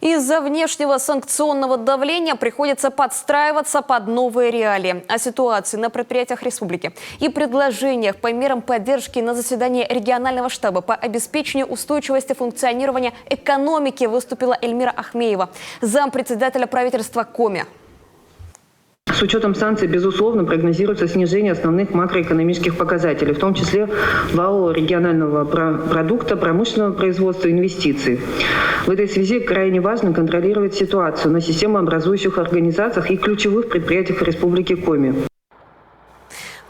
Из-за внешнего санкционного давления приходится подстраиваться под новые реалии. О ситуации на предприятиях республики и предложениях по мерам поддержки на заседании регионального штаба по обеспечению устойчивости функционирования экономики выступила Эльмира Ахмеева, зампредседателя правительства Коми. С учетом санкций, безусловно, прогнозируется снижение основных макроэкономических показателей, в том числе валового регионального продукта, промышленного производства и инвестиций. В этой связи крайне важно контролировать ситуацию на системообразующих организациях и ключевых предприятиях Республики Коми.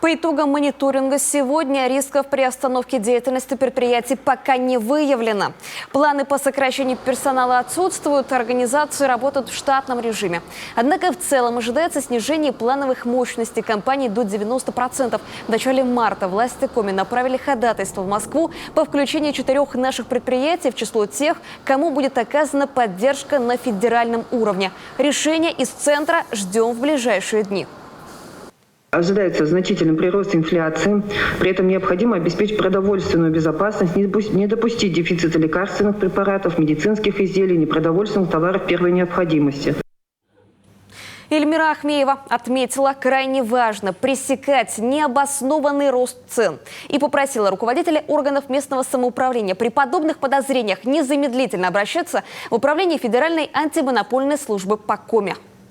По итогам мониторинга сегодня рисков при остановке деятельности предприятий пока не выявлено. Планы по сокращению персонала отсутствуют, организации работают в штатном режиме. Однако в целом ожидается снижение плановых мощностей компаний до 90%. В начале марта власти Коми направили ходатайство в Москву по включению 4 наших предприятий в число тех, кому будет оказана поддержка на федеральном уровне. Решение из центра ждем в ближайшие дни. Ожидается значительный прирост инфляции. При этом необходимо обеспечить продовольственную безопасность, не допустить дефицита лекарственных препаратов, медицинских изделий, непродовольственных товаров первой необходимости. Эльмира Ахмеева отметила, крайне важно пресекать необоснованный рост цен и попросила руководителей органов местного самоуправления при подобных подозрениях незамедлительно обращаться в управление Федеральной антимонопольной службы по Коми.